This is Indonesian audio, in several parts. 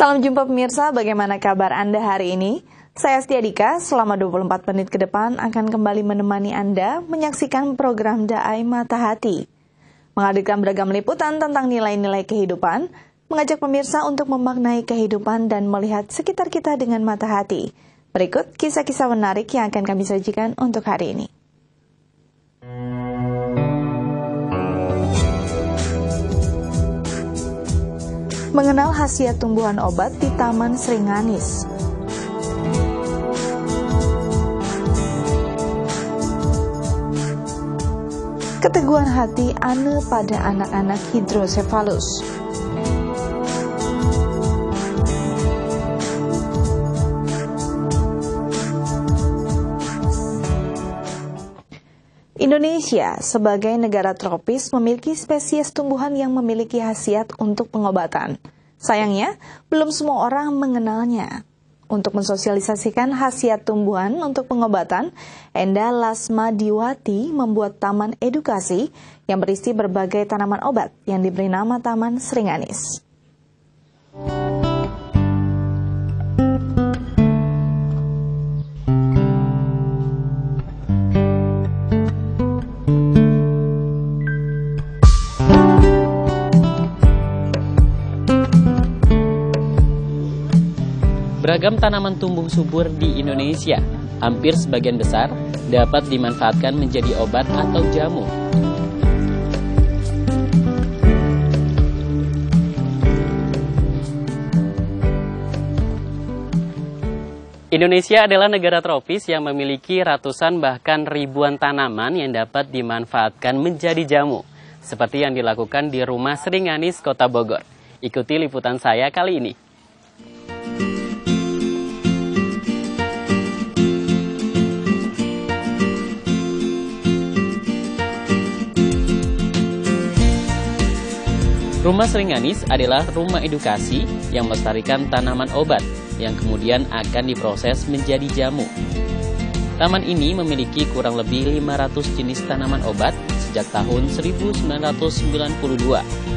Salam jumpa pemirsa, bagaimana kabar Anda hari ini? Saya Astia Dika, selama 24 menit ke depan akan kembali menemani Anda menyaksikan program Daai Mata Hati. Menghadirkan beragam liputan tentang nilai-nilai kehidupan, mengajak pemirsa untuk memaknai kehidupan dan melihat sekitar kita dengan mata hati. Berikut kisah-kisah menarik yang akan kami sajikan untuk hari ini. Mengenal khasiat tumbuhan obat di Taman Sringanis. Keteguhan hati Ane pada anak-anak hidrosefalus. Indonesia sebagai negara tropis memiliki spesies tumbuhan yang memiliki khasiat untuk pengobatan. Sayangnya, belum semua orang mengenalnya. Untuk mensosialisasikan khasiat tumbuhan untuk pengobatan, Enda Lasmadiwati membuat taman edukasi yang berisi berbagai tanaman obat yang diberi nama Taman Sringanis. Beragam tanaman tumbuh subur di Indonesia, hampir sebagian besar dapat dimanfaatkan menjadi obat atau jamu. Indonesia adalah negara tropis yang memiliki ratusan bahkan ribuan tanaman yang dapat dimanfaatkan menjadi jamu, seperti yang dilakukan di Rumah Sringanis, Kota Bogor. Ikuti liputan saya kali ini. Rumah Sringanis adalah rumah edukasi yang melestarikan tanaman obat yang kemudian akan diproses menjadi jamu. Taman ini memiliki kurang lebih 500 jenis tanaman obat sejak tahun 1992.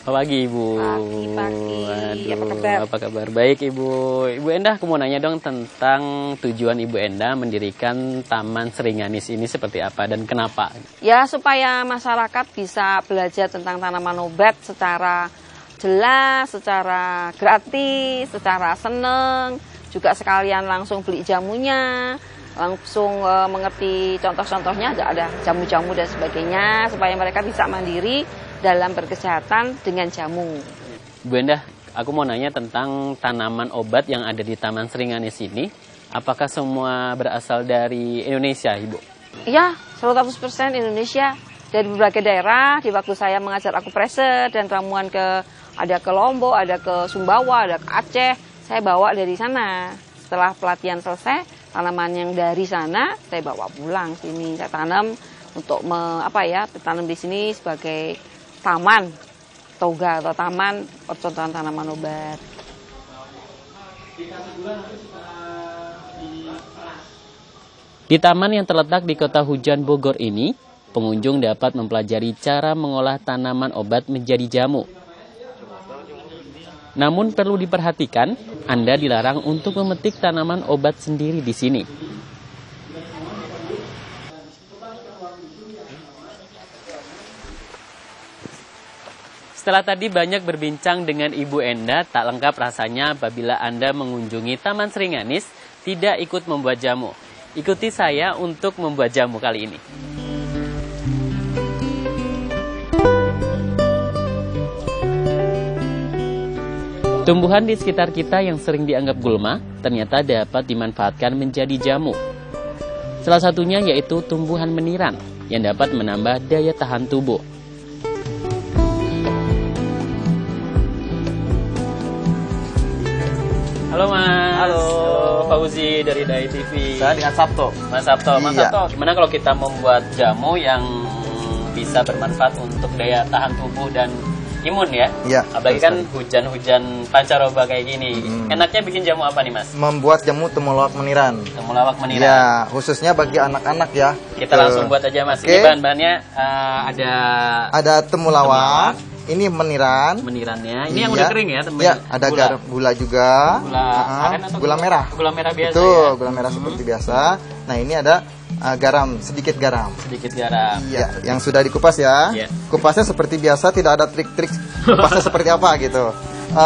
Pagi Ibu. Pagi. Aduh, apa kabar? Baik Ibu. Ibu Endah, aku mau nanya dong tentang tujuan Ibu Endah mendirikan Taman Sringanis ini seperti apa dan kenapa? Ya, supaya masyarakat bisa belajar tentang tanaman obat secara jelas, secara gratis, secara seneng, juga sekalian langsung beli jamunya, langsung mengerti contoh-contohnya, ada jamu-jamu dan sebagainya, supaya mereka bisa mandiri dalam berkesehatan dengan jamu. Bu Endah, aku mau nanya tentang tanaman obat yang ada di Taman Sringanis ini. Apakah semua berasal dari Indonesia, Ibu? Iya, 100% Indonesia. Dari berbagai daerah, di waktu saya mengajar akupresur dan ramuan ada ke Lombok, ada ke Sumbawa, ada ke Aceh, saya bawa dari sana. Setelah pelatihan selesai, tanaman yang dari sana saya bawa pulang sini. Saya tanam untuk tanam di sini sebagai taman toga atau taman percontohan tanaman obat. Di taman yang terletak di Kota Hujan Bogor ini, pengunjung dapat mempelajari cara mengolah tanaman obat menjadi jamu. Namun perlu diperhatikan, Anda dilarang untuk memetik tanaman obat sendiri di sini. Setelah tadi banyak berbincang dengan Ibu Enda, tak lengkap rasanya apabila Anda mengunjungi Taman Sringanis tidak ikut membuat jamu. Ikuti saya untuk membuat jamu kali ini. Tumbuhan di sekitar kita yang sering dianggap gulma, ternyata dapat dimanfaatkan menjadi jamu. Salah satunya yaitu tumbuhan meniran yang dapat menambah daya tahan tubuh. Halo Mas. Halo. Fauzi dari Daai TV. Saya dengan Sabto. Mas Sabto. Mas Iya. Sabto, gimana kalau kita membuat jamu yang bisa bermanfaat untuk daya tahan tubuh dan imun ya. Iya. Apalagi kan hujan-hujan pancaroba kayak gini. Enaknya bikin jamu apa nih Mas? Membuat jamu temulawak meniran. Temulawak meniran. Ya, khususnya bagi anak-anak ya. Kita langsung buat aja Mas. Oke. Ini bahan-bahannya ada temulawak. Ini meniran. menirannya. Ini yang Iya. udah kering ya, teman. Ya, ada garam, gula juga. Gula aren atau gula merah. Gula merah biasa Betul, ya. gula merah seperti biasa. Nah, ini ada garam, sedikit garam. Sedikit garam. Iya, yang sudah dikupas ya. Iya. Kupasnya seperti biasa, tidak ada trik-trik kupasnya seperti apa gitu.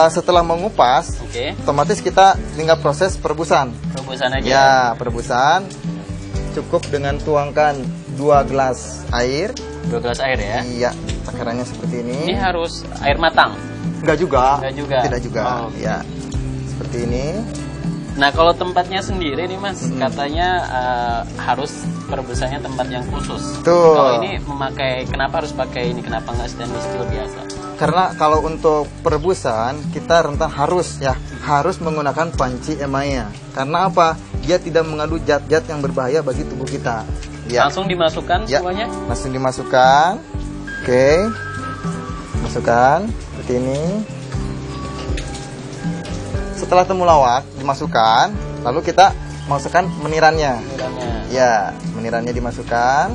Setelah mengupas, Oke. otomatis kita tinggal proses perebusan. Rebusan aja. Ya, perebusan. Cukup dengan tuangkan 2 gelas air. 2 gelas air ya. Iya, takarannya seperti Ini ini. harus air matang. Enggak juga. Enggak juga. Tidak juga. Oh, oke. Ya. Seperti ini. Nah, kalau tempatnya sendiri nih Mas, katanya harus perebusannya tempat yang khusus. Betul. Kalau ini kenapa harus pakai ini? Kenapa nggak stainless steel biasa? Karena kalau untuk perebusan kita rentan harus menggunakan panci Emaya. Karena apa? Dia tidak mengandung zat-zat yang berbahaya bagi tubuh kita. Ya. Langsung dimasukkan Ya, semuanya? langsung dimasukkan. Oke. Masukkan seperti ini. Setelah temulawak dimasukkan, lalu kita masukkan menirannya. Menirannya. Ya, menirannya dimasukkan.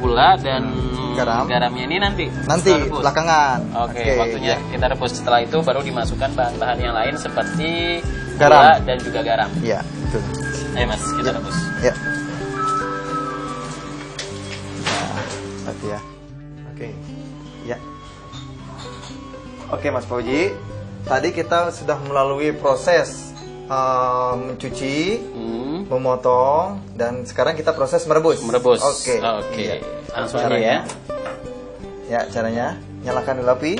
Gula dan Garamnya ini nanti Nanti setelah rebus? belakangan. Oke, waktunya ya. kita rebus. Setelah itu baru dimasukkan bahan-bahan yang lain seperti Garam. gula dan juga garam. Iya, betul. Ayo Mas, kita rebus. Ya. Nah, berarti ya. Oke. Ya. Oke, Mas Fauji. Tadi kita sudah melalui proses mencuci, memotong, dan sekarang kita proses merebus. Merebus. Oke. Oke. Iya. Langsung aja Caranya. ya. Ya, caranya nyalakan dulu api.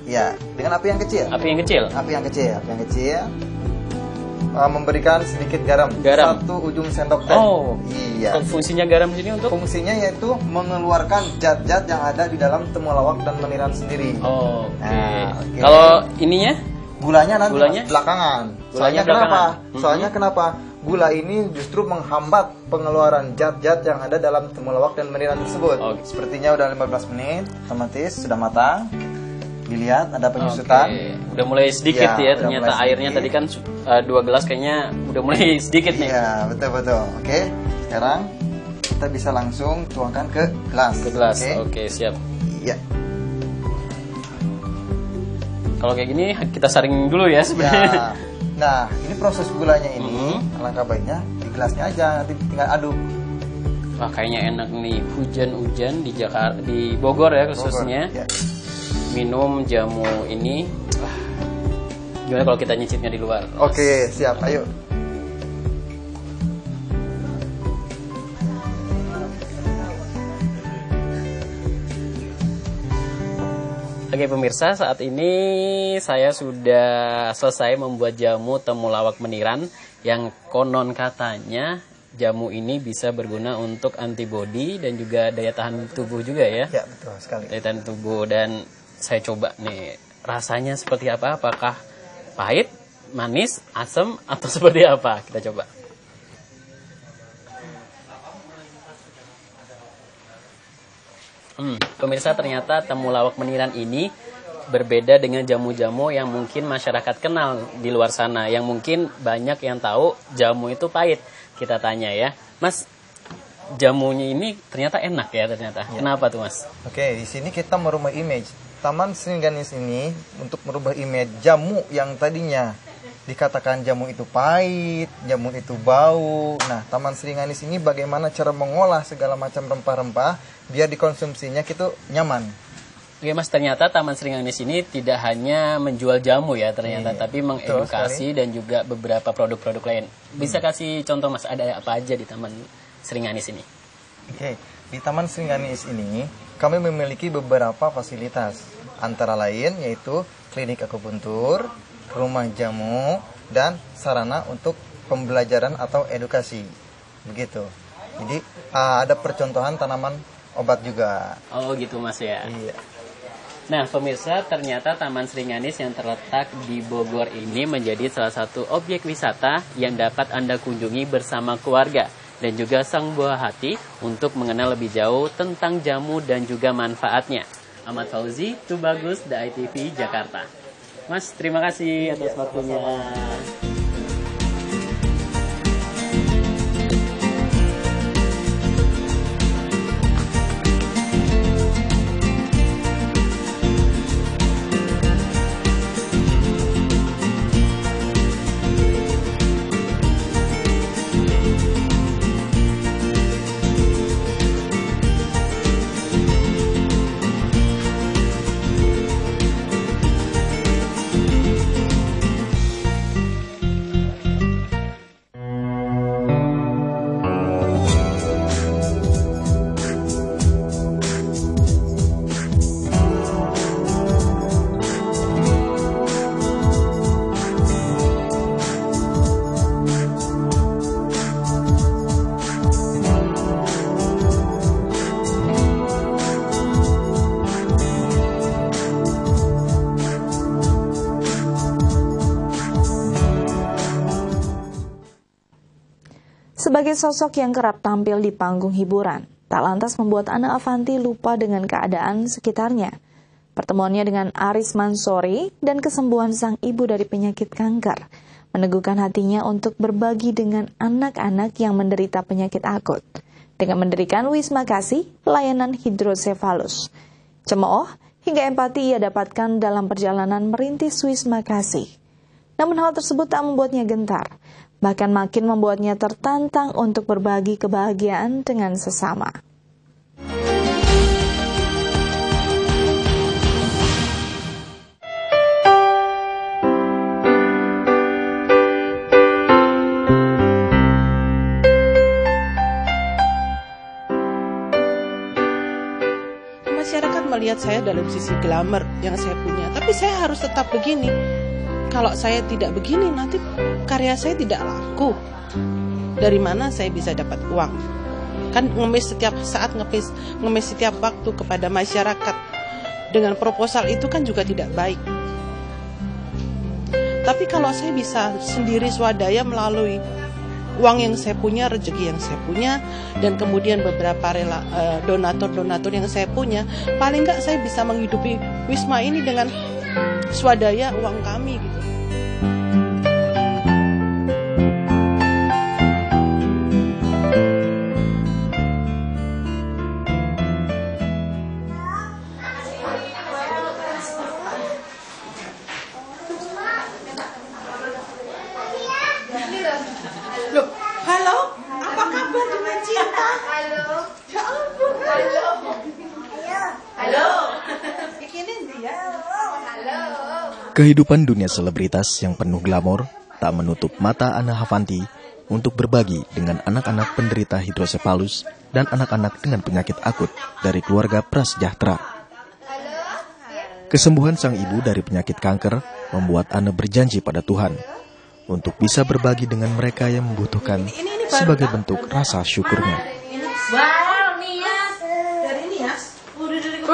Ya, dengan api yang kecil. Api yang kecil. Api yang kecil. Memberikan sedikit garam. Garam. 1 ujung sendok teh. Oh. Iya. Fungsinya garam di sini untuk? Fungsinya yaitu mengeluarkan zat-zat yang ada di dalam temulawak dan meniran sendiri. Oh, oke. Nah, oke. Kalau ininya? Gulanya nanti Gulanya? belakangan. Gulanya Soalnya kenapa? belakangan. Soalnya kenapa? Gula ini justru menghambat pengeluaran zat-zat yang ada dalam temulawak dan meniran tersebut. Oke. Sepertinya udah 15 menit, otomatis sudah matang. Dilihat ada penyusutan. Oke. Udah mulai sedikit Ya, ya, udah ternyata mulai airnya sedikit. tadi kan 2 gelas kayaknya udah mulai sedikit nih. Iya, betul. Oke. Sekarang kita bisa langsung tuangkan ke gelas. Ke gelas. Oke. Oke, siap. Iya. Kalau kayak gini kita saring dulu ya sebenarnya. Ya. Nah, ini proses gulanya ini, alangkah baiknya di gelasnya aja, nanti tinggal aduk. Wah, kayaknya enak nih. Hujan-hujan di Jakarta, di Bogor ya khususnya. Ya. Minum jamu ini. Wah, gimana kalau kita nyicipnya di luar? Oke, siap. Ayo. Oke pemirsa, saat ini saya sudah selesai membuat jamu temulawak meniran yang konon katanya jamu ini bisa berguna untuk antibodi dan juga daya tahan tubuh juga ya. Ya, betul sekali. Daya tahan tubuh, dan saya coba nih rasanya seperti apa, apakah pahit, manis, asam atau seperti apa? Kita coba. Pemirsa, ternyata temulawak meniran ini berbeda dengan jamu-jamu yang mungkin masyarakat kenal di luar sana, yang mungkin banyak yang tahu jamu itu pahit. Kita tanya ya, Mas, jamunya ini ternyata enak ya ternyata. Ya. Kenapa tuh Mas? Oke, di sini kita merubah image. Taman Sringganis ini untuk merubah image jamu yang tadinya dikatakan jamu itu pahit, jamu itu bau. Nah, Taman Sringganis ini bagaimana cara mengolah segala macam rempah-rempah biar dikonsumsinya itu nyaman. Oke Mas, ternyata Taman Sringganis ini tidak hanya menjual jamu ya ternyata, Iya, tapi mengedukasi dan juga beberapa produk-produk lain. Bisa kasih contoh Mas, ada apa aja di Taman Sringganis ini? Oke, di Taman Sringganis ini kami memiliki beberapa fasilitas, antara lain yaitu klinik akupuntur, rumah jamu, dan sarana untuk pembelajaran atau edukasi. Begitu. Jadi ada percontohan tanaman obat juga. Oh gitu Mas ya. Iya. Nah pemirsa, ternyata Taman Sringganis yang terletak di Bogor ini menjadi salah satu objek wisata yang dapat Anda kunjungi bersama keluarga dan juga sang buah hati untuk mengenal lebih jauh tentang jamu dan juga manfaatnya. Ahmad Fauzi, Tubagus, The ITV, Jakarta. Mas, terima kasih atas waktunya. Sebagai sosok yang kerap tampil di panggung hiburan, tak lantas membuat Ana Avanti lupa dengan keadaan sekitarnya. Pertemuannya dengan Aris Mansori dan kesembuhan sang ibu dari penyakit kanker meneguhkan hatinya untuk berbagi dengan anak-anak yang menderita penyakit akut dengan mendirikan Wisma Kasih, layanan hidrosefalus. Cemooh hingga empati ia dapatkan dalam perjalanan merintis Wisma Kasih. Namun hal tersebut tak membuatnya gentar, bahkan makin membuatnya tertantang untuk berbagi kebahagiaan dengan sesama. Masyarakat melihat saya dalam sisi glamour yang saya punya, tapi saya harus tetap begini. Kalau saya tidak begini, nanti karya saya tidak laku. Dari mana saya bisa dapat uang? Kan ngemis setiap saat, ngemis setiap waktu kepada masyarakat dengan proposal itu kan juga tidak baik. Tapi kalau saya bisa sendiri swadaya melalui uang yang saya punya, rezeki yang saya punya, dan kemudian beberapa donatur-donatur yang saya punya, paling nggak saya bisa menghidupi Wisma ini dengan swadaya uang kami gitu. Loh, halo, apa kabar dengan Cinta? Halo. Ya ampun, halo. Halo. Bikinin dia. Halo. Kehidupan dunia selebritas yang penuh glamor tak menutup mata Ana Avanti untuk berbagi dengan anak-anak penderita hidrosefalus dan anak-anak dengan penyakit akut dari keluarga prasejahtera. Kesembuhan sang ibu dari penyakit kanker membuat Ana berjanji pada Tuhan untuk bisa berbagi dengan mereka yang membutuhkan sebagai bentuk rasa syukurnya. Wow, Nias. Dari Nias? Udah dari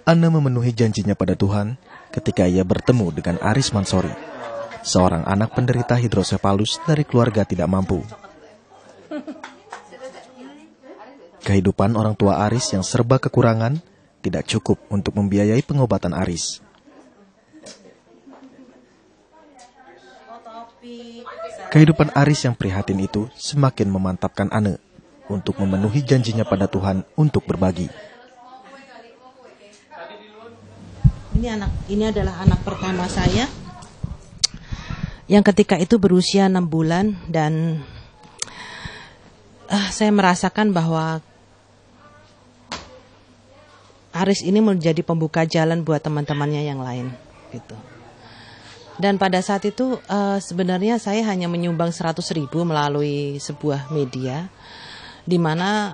Ana memenuhi janjinya pada Tuhan ketika ia bertemu dengan Aris Mansori, seorang anak penderita hidrosefalus dari keluarga tidak mampu. Kehidupan orang tua Aris yang serba kekurangan tidak cukup untuk membiayai pengobatan Aris. Kehidupan Aris yang prihatin itu semakin memantapkan Ana untuk memenuhi janjinya pada Tuhan untuk berbagi. Ini adalah anak pertama saya yang ketika itu berusia 6 bulan dan saya merasakan bahwa Aris ini menjadi pembuka jalan buat teman-temannya yang lain gitu. Dan pada saat itu sebenarnya saya hanya menyumbang 100.000 melalui sebuah media, di mana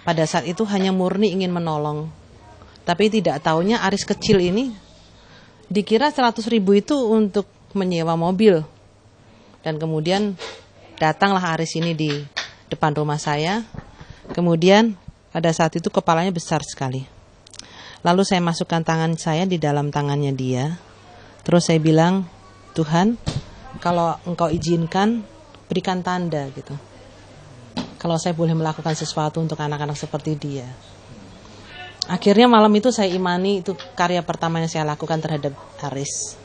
pada saat itu hanya murni ingin menolong. Tapi tidak taunya Aris kecil ini dikira 100.000 itu untuk menyewa mobil. Dan kemudian datanglah Aris ini di depan rumah saya. Kemudian pada saat itu kepalanya besar sekali. Lalu saya masukkan tangan saya di dalam tangannya dia. Terus saya bilang, Tuhan, kalau Engkau izinkan, berikan tanda gitu. kalau saya boleh melakukan sesuatu untuk anak-anak seperti dia. Akhirnya malam itu saya imani itu karya pertama yang saya lakukan terhadap Aris.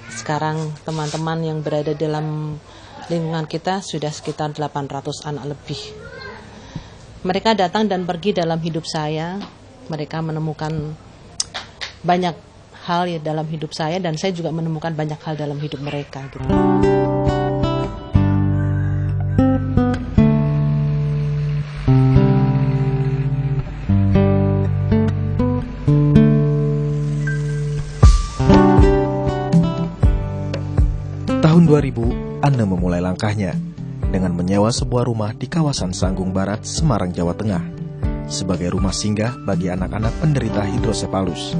Sekarang teman-teman yang berada dalam lingkungan kita sudah sekitar 800 anak lebih. Mereka datang dan pergi dalam hidup saya. Mereka menemukan banyak hal ya dalam hidup saya, dan saya juga menemukan banyak hal dalam hidup mereka gitu. Tahun 2000, Anne memulai langkahnya dengan menyewa sebuah rumah di kawasan Sanggung Barat, Semarang, Jawa Tengah, sebagai rumah singgah bagi anak-anak penderita hidrosefalus.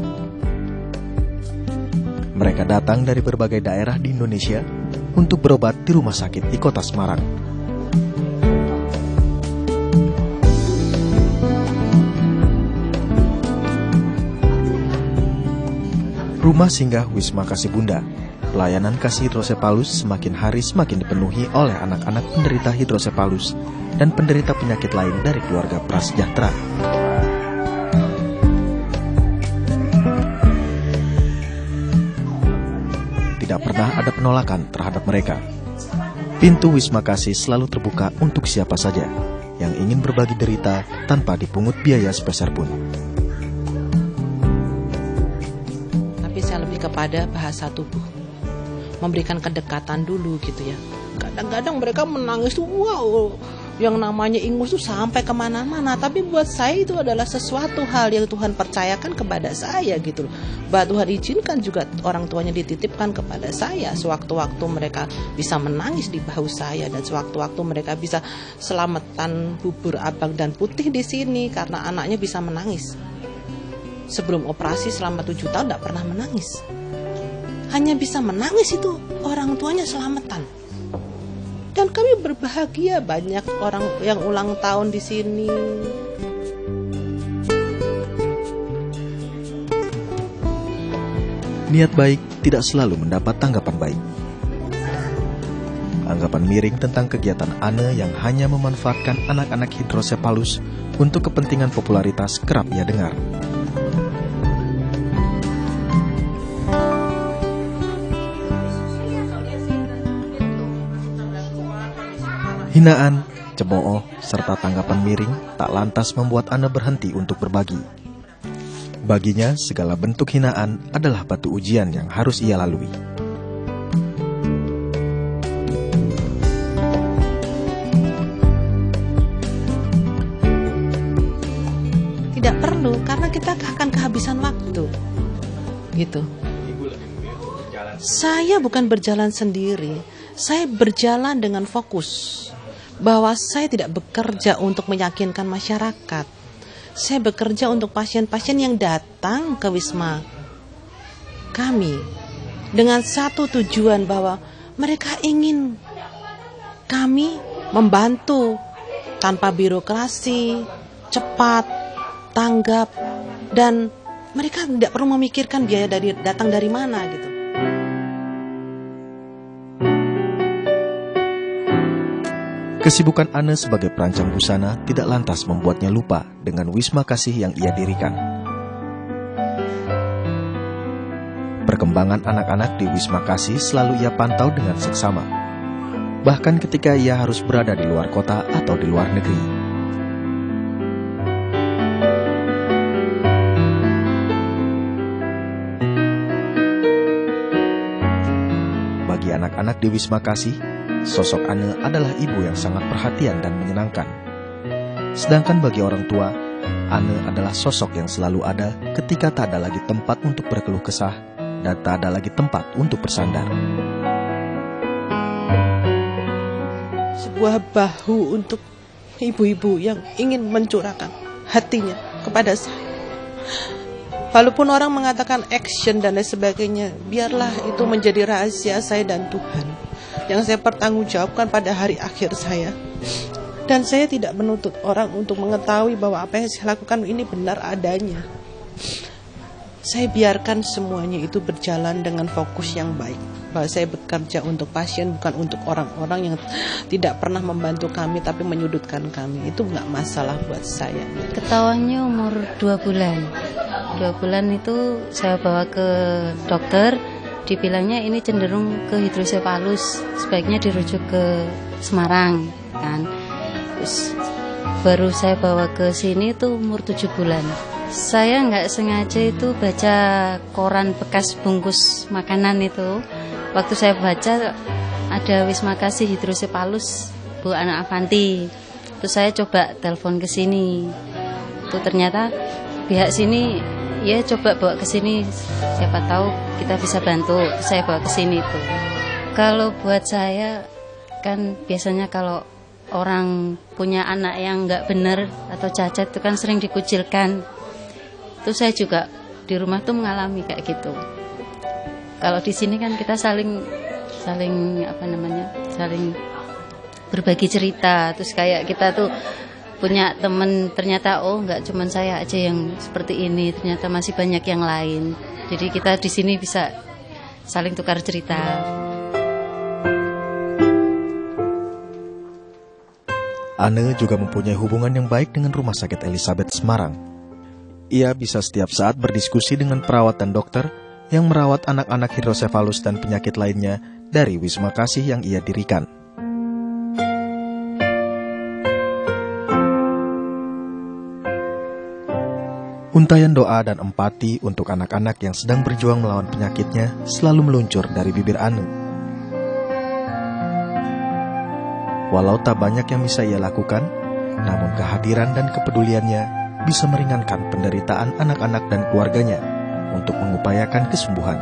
Mereka datang dari berbagai daerah di Indonesia untuk berobat di rumah sakit di kota Semarang. Rumah singgah Wisma Kasih Bunda, pelayanan kasih hidrosefalus semakin hari semakin dipenuhi oleh anak-anak penderita hidrosefalus dan penderita penyakit lain dari keluarga prasejahtera. Tidak pernah ada penolakan terhadap mereka. Pintu Wisma Kasih selalu terbuka untuk siapa saja yang ingin berbagi derita tanpa dipungut biaya sepeser pun. Tapi saya lebih kepada bahasa tubuh, memberikan kedekatan dulu gitu ya. Kadang-kadang mereka menangis tuh, wow, yang namanya ingus tuh sampai kemana-mana. Tapi buat saya itu adalah sesuatu hal yang Tuhan percayakan kepada saya gitu loh. Bahwa Tuhan izinkan juga orang tuanya dititipkan kepada saya. Sewaktu-waktu mereka bisa menangis di bahu saya, dan sewaktu-waktu mereka bisa selamatan bubur abang dan putih di sini karena anaknya bisa menangis. Sebelum operasi selama 7 tahun tidak pernah menangis. Hanya bisa menangis itu orang tuanya selamatan. Dan kami berbahagia, banyak orang yang ulang tahun di sini. Niat baik tidak selalu mendapat tanggapan baik. Anggapan miring tentang kegiatan Anne yang hanya memanfaatkan anak-anak hidrosefalus untuk kepentingan popularitas kerap ia dengar. Hinaan, cemooh, serta tanggapan miring tak lantas membuat Anne berhenti untuk berbagi. Baginya, segala bentuk hinaan adalah batu ujian yang harus ia lalui. Tidak perlu, karena kita akan kehabisan waktu. Gitu. Saya bukan berjalan sendiri, saya berjalan dengan fokus. Bahwa saya tidak bekerja untuk meyakinkan masyarakat. Saya bekerja untuk pasien-pasien yang datang ke Wisma kami dengan satu tujuan, bahwa mereka ingin kami membantu tanpa birokrasi, cepat, tanggap, dan mereka tidak perlu memikirkan biaya datang dari mana gitu. Kesibukan Anne sebagai perancang busana tidak lantas membuatnya lupa dengan Wisma Kasih yang ia dirikan. Perkembangan anak-anak di Wisma Kasih selalu ia pantau dengan seksama. Bahkan ketika ia harus berada di luar kota atau di luar negeri. Bagi anak-anak di Wisma Kasih, sosok Anne adalah ibu yang sangat perhatian dan menyenangkan. Sedangkan bagi orang tua, Anne adalah sosok yang selalu ada ketika tak ada lagi tempat untuk berkeluh kesah dan tak ada lagi tempat untuk bersandar. Sebuah bahu untuk ibu-ibu yang ingin mencurahkan hatinya kepada saya. Walaupun orang mengatakan action dan lain sebagainya, biarlah itu menjadi rahasia saya dan Tuhan yang saya pertanggungjawabkan pada hari akhir saya. Dan saya tidak menuntut orang untuk mengetahui bahwa apa yang saya lakukan ini benar adanya. saya biarkan semuanya itu berjalan dengan fokus yang baik. Bahwa saya bekerja untuk pasien, bukan untuk orang-orang yang tidak pernah membantu kami tapi menyudutkan kami. Itu nggak masalah buat saya. Ketahuannya umur 2 bulan. 2 bulan itu saya bawa ke dokter. Dibilangnya ini cenderung ke hidrosefalus, sebaiknya dirujuk ke Semarang kan. Terus baru saya bawa ke sini itu umur 7 bulan. Saya nggak sengaja itu baca koran bekas bungkus makanan itu. Waktu saya baca ada Wisma Kasih hidrosefalus Bu Ana Avanti. Terus saya coba telepon ke sini. Itu ternyata pihak sini ya coba bawa ke sini, siapa tahu kita bisa bantu. Saya bawa ke sini tuh. Kalau buat saya kan biasanya kalau orang punya anak yang nggak benar atau cacat itu kan sering dikucilkan. Itu saya juga di rumah tuh mengalami kayak gitu. Kalau di sini kan kita saling berbagi cerita. Terus kayak kita tuh punya teman, ternyata nggak cuma saya aja yang seperti ini, ternyata masih banyak yang lain. Jadi kita di sini bisa saling tukar cerita. Ane juga mempunyai hubungan yang baik dengan Rumah Sakit Elizabeth Semarang. Ia bisa setiap saat berdiskusi dengan perawat dan dokter yang merawat anak-anak hidrosefalus dan penyakit lainnya dari Wisma Kasih yang ia dirikan. Untayan doa dan empati untuk anak-anak yang sedang berjuang melawan penyakitnya selalu meluncur dari bibir Anu. Walau tak banyak yang bisa ia lakukan, namun kehadiran dan kepeduliannya bisa meringankan penderitaan anak-anak dan keluarganya untuk mengupayakan kesembuhan.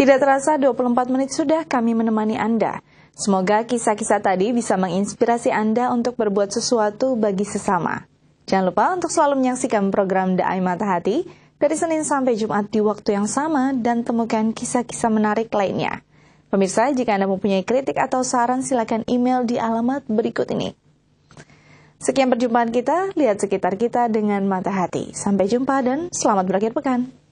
Tidak terasa 24 menit sudah kami menemani Anda. Semoga kisah-kisah tadi bisa menginspirasi Anda untuk berbuat sesuatu bagi sesama. Jangan lupa untuk selalu menyaksikan program Daai Mata Hati dari Senin sampai Jumat di waktu yang sama dan temukan kisah-kisah menarik lainnya. Pemirsa, jika Anda mempunyai kritik atau saran, silakan email di alamat berikut ini. Sekian perjumpaan kita, lihat sekitar kita dengan mata hati. Sampai jumpa dan selamat berakhir pekan.